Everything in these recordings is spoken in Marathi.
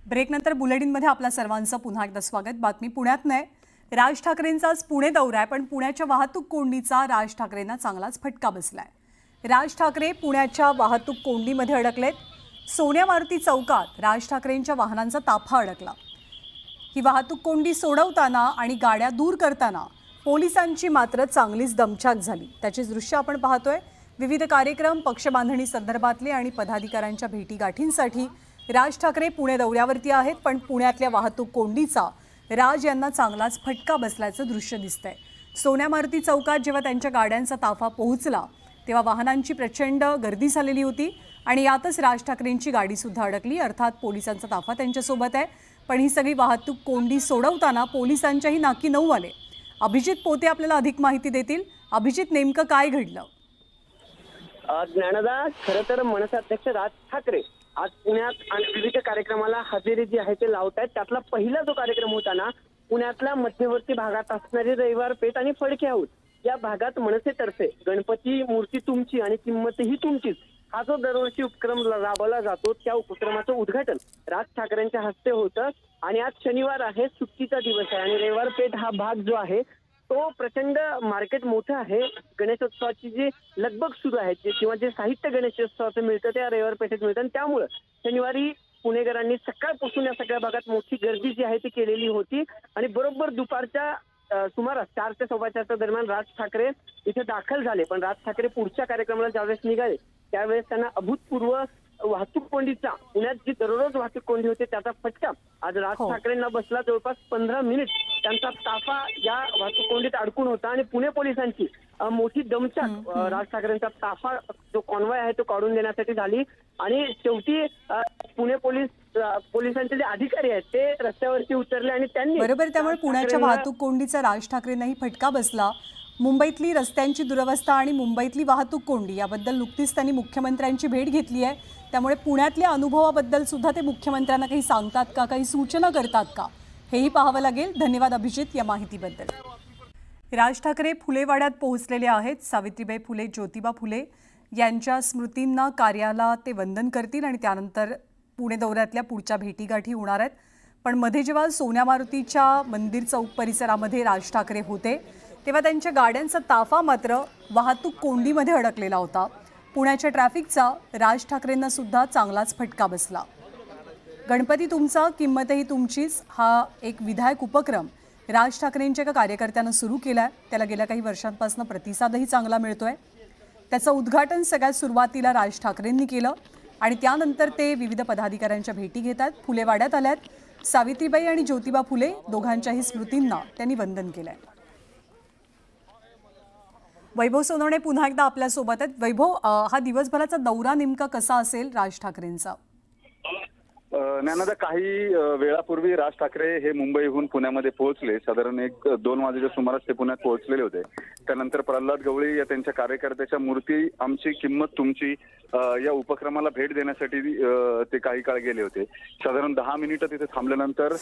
ब्रेकनंतर बुलेटिनमध्ये आपल्या सर्वांचं पुन्हा एकदा स्वागत। बातमी पुण्यात नाही, राज ठाकरेंचा आज पुणे दौरा आहे, पण पुण्याच्या वाहतूक कोंडीचा राज ठाकरेंना चांगलाच फटका बसलाय। राज ठाकरे पुण्याच्या वाहतूक कोंडीमध्ये अडकलेत। सोन्या मारुती चौकात राज ठाकरेंच्या वाहनांचा ताफा अडकला। ही वाहतूक कोंडी सोडवताना आणि गाड्या दूर करताना पोलिसांची मात्र चांगलीच दमछाक झाली। त्याचे दृश्य आपण पाहतोय। विविध कार्यक्रम, पक्षबांधणी संदर्भातले आणि पदाधिकाऱ्यांच्या भेटीगाठींसाठी राज ठाकरे पुणे दौऱ्यावरती आहेत, पण पुण्यातल्या वाहतूक कोंडीचा राज यांना चांगलाच फटका बसल्याचं दृश्य दिसतंय। सोन्या मारुती चौकात जेव्हा त्यांच्या गाड्यांचा ताफा पोहोचला तेव्हा वाहनांची प्रचंड गर्दी झालेली होती आणि यातच राज ठाकरेंची गाडी सुद्धा अडकली। अर्थात पोलिसांचा ताफा त्यांच्यासोबत आहे, पण ही सगळी वाहतूक कोंडी सोडवताना पोलिसांच्याही नाकी नऊ आले। अभिजित पोते आपल्याला अधिक माहिती देतील। अभिजित, नेमकं काय घडलं? ज्ञानदा, खरं तर मनसे अध्यक्ष राज ठाकरे आज पुण्यात आणि विविध कार्यक्रमाला हजेरी जी आहे ते लावत आहेत। त्यातला पहिला जो कार्यक्रम होता ना, पुण्यातल्या मध्यवर्ती भागात असणारी रविवार पेठ आणि फडके हाऊस या भागात मनसेतर्फे गणपती मूर्ती तुमची आणि किंमतही तुमचीच हा जो दरवर्षी उपक्रम राबवला जातो, त्या उपक्रमाचं उद्घाटन राज ठाकरेंच्या हस्ते होतं। आणि आज शनिवार आहे, सुट्टीचा दिवस आहे आणि रविवार पेठ हा भाग जो आहे तो प्रचंड मार्केट मोठं आहे। गणेशोत्सवाची जी लगबग सुरू आहे किंवा जे साहित्य गणेशोत्सवाचं मिळतं ते रविवार पेठेत मिळतं आणि त्यामुळे शनिवारी पुणेकरांनी सकाळपासून या सगळ्या भागात मोठी गर्दी जी आहे ती केलेली होती। आणि बरोबर दुपारच्या सुमारास 4 ते 4:15 दरम्यान राज ठाकरे इथे दाखल झाले। पण राज ठाकरे पुढच्या कार्यक्रमाला ज्यावेळेस निघाले त्यावेळेस त्यांना अभूतपूर्व वाहतूक कोंडीचा, पुण्यात जी दररोज वाहतूक कोंडी होते त्याचा फटका आज राज ठाकरेंना बसला। जवळपास 15 मिनिट त्यांचा ताफा या वाहतूक कोंडीत अडकून होता आणि पुणे पोलिसांची मोठी दमछाक राज ठाकरेंचा ताफा जो कॉन्वॉय आहे तो काढून देण्यासाठी झाली। आणि शेवटी पुणे पोलिसांचे जे अधिकारी आहेत ते रस्त्यावरती उतरले आणि त्यांनी बरोबर, त्यामुळे पुण्याच्या वाहतूक कोंडीचा राज ठाकरेंनाही फटका बसला। मुंबईतली रस्त्यांची दुरवस्था आणि मुंबईतली वाहतूक कोंडी याबद्दल नुकतीच त्यांनी मुख्यमंत्र्यांची भेट घेतली आहे, त्यामुळे पुण्यातल्या अनुभवाबद्दल सुद्धा ते मुख्यमंत्र्यांना काही सांगतात का, काही सूचना करतात का, हेही पाहावं लागेल। धन्यवाद अभिजित या माहितीबद्दल। राज ठाकरे फुलेवाड्यात पोहोचलेले आहेत। सावित्रीबाई फुले, ज्योतिबा फुले यांच्या स्मृतींना कार्याला ते वंदन करतील आणि त्यानंतर पुणे दौऱ्यातल्या पुढच्या भेटीगाठी होणार आहेत। पण मध्ये जेव्हा सोन्या मारुतीच्या मंदिर चौक परिसरामध्ये राज ठाकरे होते तेव्हा त्यांच्या गाड्यांचा ताफा मात्र वाहतूक कोंडीमध्ये अडकलेला होता। पुण्याच्या ट्रॅफिकचा राज ठाकरेंना सुद्धा चांगलाच फटका बसला। गणपती तुमचा, किंमतही तुमचीच हा एक विधायक उपक्रम राज ठाकरेंच्या एका कार्यकर्त्यानं सुरू केलाय। त्याला गेल्या काही वर्षांपासून प्रतिसादही चांगला मिळतोय। त्याचं उद्घाटन सगळ्यात सुरुवातीला राज ठाकरेंनी केलं आणि त्यानंतर ते विविध पदाधिकाऱ्यांच्या भेटी घेतात, फुलेवाड्यात आल्यात। सावित्रीबाई आणि ज्योतिबा फुले दोघांच्याही स्मृतींना त्यांनी वंदन केलंय। वैभव सोनवणे पुन्हा एकदा आपल्यासोबत आहेत। वैभव, हा दिवसभराचा दौरा नेमका कसा असेल राज ठाकरेंचा? ज्ञानदा, काही वेळापूर्वी राज ठाकरे हे मुंबईहून पुण्यामध्ये पोहोचले। साधारण 1-2 वाजेच्या सुमारास ते पुण्यात पोहोचलेले होते। त्यानंतर प्रल्हाद गवळी या त्यांच्या कार्यकर्त्याच्या मूर्ती आमची किंमत तुमची या उपक्रमाला भेट देण्यासाठी ते काही काळ गेले होते। साधारण 10 मिनिटं तिथे थांबल्यानंतर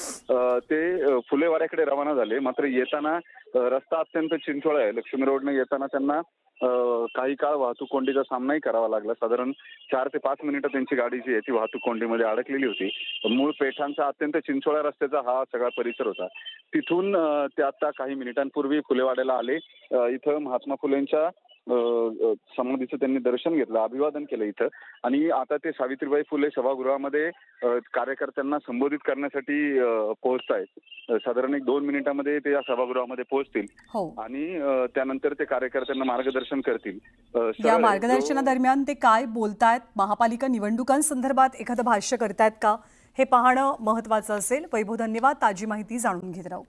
ते फुलेवाड्याकडे रवाना झाले। मात्र येताना रस्ता अत्यंत चिंचोळा आहे। लक्ष्मी रोडने येताना त्यांना काही काळ वाहतूक कोंडीचा सामनाही करावा लागला। साधारण 4 ते 5 मिनिटं त्यांची गाडी जी आहे ती वाहतूक कोंडीमध्ये अडकलेली होती। मूळ पेठांचा अत्यंत चिंचोळ्या रस्त्याचा हा सगळा परिसर होता। तिथून ते आता काही मिनिटांपूर्वी फुलेवाड्याला आले। इथं महात्मा फुलेंच्या समाधीचं त्यांनी दर्शन घेतलं, अभिवादन केलं इथं आणि आता ते सावित्रीबाई फुले सभागृहामध्ये कार्यकर्त्यांना संबोधित करण्यासाठी पोहोचतायत। साधारण 1-2 मिनिटांमध्ये ते या सभागृहामध्ये पोहोचतील आणि त्यानंतर ते कार्यकर्त्यांना मार्गदर्शन करतील। या मार्गदर्शनादरम्यान ते काय बोलतायत, महापालिका निवडणुकांसंदर्भात एखादं भाष्य करतायत का, हे पाहणं महत्त्वाचं असेल। वैभव, धन्यवाद, ताजी माहिती जाणून घेत राहू।